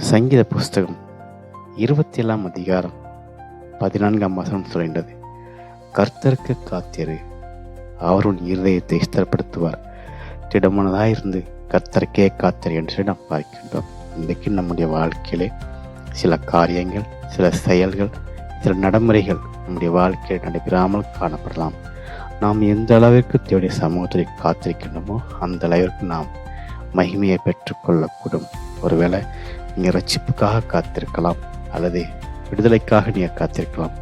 சங்கீத புஸ்தகம் 27 அதிகாரம் 14 வசனம் சொல்கின்றது, கர்த்தருக்கு காத்திரு, அவர் உன் இருதயத்தை ஸ்திரப்படுத்துவார். திடமானதாயிருந்து கர்த்தருக்கே காத்திரு என்று நாம் பார்க்கின்றோம். இன்றைக்கு நம்முடைய வாழ்க்கையிலே சில காரியங்கள், சில செயல்கள், சில நடைமுறைகள் நம்முடைய வாழ்க்கையில் நடைபெறாமல் காணப்படலாம். நாம் எந்த அளவிற்கு தேவனுடைய சமூகத்தில் காத்திருக்கின்றோமோ அந்த அளவிற்கு நாம் மகிமையை பெற்றுக்கொள்ளக்கூடும். ஒருவேளை நீங்கள் ரட்சிப்புக்காக காத்திருக்கலாம், அல்லது விடுதலைக்காக நீங்கள் காத்திருக்கலாம்,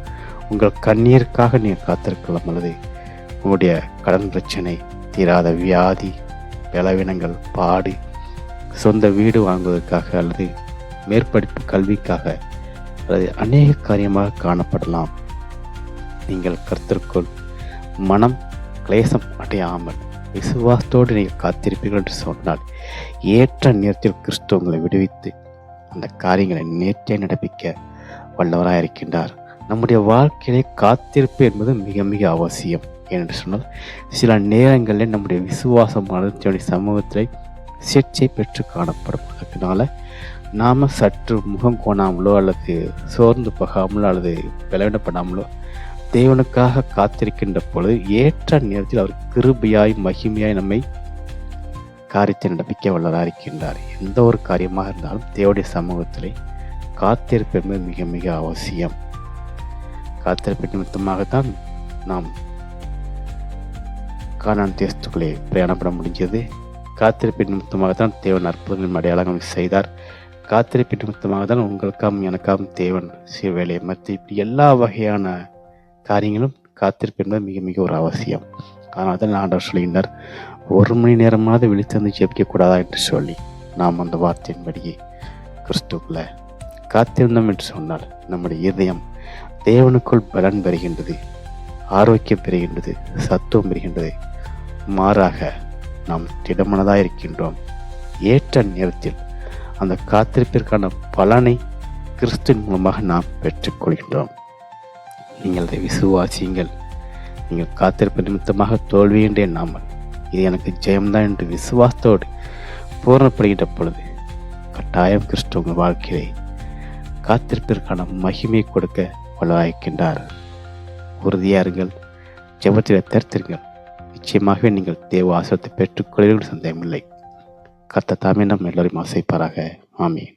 உங்கள் கண்ணீருக்காக நீங்கள் காத்திருக்கலாம், அல்லது உங்களுடைய கடன் பிரச்சனை, தீராத வியாதி, பலவீனங்கள், பாடு, சொந்த வீடு வாங்குவதற்காக, அல்லது மேற்படிப்பு கல்விக்காக, அல்லது அநேக காரியமாக காணப்படலாம். நீங்கள் கர்த்தருக்குள் மனம் கிளேசம் அடையாமல் விசுவாசத்தோடு நீங்கள் காத்திருப்பீர்கள் என்று சொன்னால், ஏற்ற நேரத்தில் கிறிஸ்து உங்களை விடுவித்து அந்த காரியங்களை நேற்றே நடப்பிக்க வல்லவராக இருக்கின்றார். நம்முடைய வாழ்க்கையிலே காத்திருப்பு என்பது மிக மிக அவசியம். ஏனென்று சொன்னால், சில நேரங்களில் நம்முடைய விசுவாசமானது சமூகத்தில் சிகிச்சை பெற்று காணப்படும். அதனால நாம் சற்று முகம் கோணாமலோ, அல்லது சோர்ந்து போகாமலோ, அல்லது பலவீனப்படாமலோ தேவனுக்காக காத்திருக்கின்ற பொழுது ஏற்ற நேரத்தில் அவர் கிருபையாய் மகிமையாய் நம்மை காரியத்தை நடப்பிக்க வல்லவராக இருக்கின்றார். எந்த ஒரு காரியமாக இருந்தாலும் தேவனுடைய சமூகத்திலே காத்திருப்பு என்பது மிக மிக அவசியம். காத்திருப்பு நிமித்தமாகத்தான் நாம் கானான் தேசத்துக்குள்ளே பிரயாணப்பட முடிஞ்சது. காத்திருப்பு நிமித்தமாகத்தான் தேவன் அற்புதங்களின் அடையாளங்கள் செய்தார். காத்திருப்பு நிமித்தமாக தான் உங்களுக்காம் எனக்காம் தேவன் வேலையை மற்ற இப்படி எல்லா வகையான காரியங்களும் காத்திருப்பு என்பது மிக மிக ஒரு அவசியம். அதனால தான் ஆண்டவர் சொல்கின்றார், 1 மணி நேரமாவது விழித்திருந்து ஜெபிக்கக்கூடாதா என்று சொல்லி நாம் அந்த வார்த்தையின்படியே கிறிஸ்துக்குள்ள காத்திருந்தோம் என்று சொன்னால் நம்முடைய இதயம் தேவனுக்குள் பலன் பெறுகின்றது, ஆரோக்கியம் பெறுகின்றது, சத்துவம் பெறுகின்றது. மாறாக நாம் திடமனதாக இருக்கின்றோம். ஏற்ற நேரத்தில் அந்த காத்திருப்பிற்கான பலனை கிறிஸ்துவின் மூலமாக நாம் பெற்றுக்கொள்கின்றோம். நீங்கள் அதை விசுவாசியுங்கள். நீங்கள் காத்திருப்பு நிமித்தமாக தோல்வி என்று எண்ணாமல், இது எனக்கு ஜெயம்தான் என்று விசுவாசத்தோடு பூரணப்படுகின்ற பொழுது கட்டாயம் கிறிஸ்து உங்கள் வாழ்க்கையை காத்திருப்பிற்கான மகிமையை கொடுக்க வல்லவராயிருக்கின்றார். உறுதியாருங்கள், ஜெபத்தில் தரித்திருங்கள். நிச்சயமாகவே நீங்கள் தேவ ஆசீர்வாதத்தை பெற்றுக்கொள்வீர்கள், சந்தேகமில்லை. கர்த்தர் தாமே நம் எல்லோரையும் ஆசைப்பாராக. ஆமென்.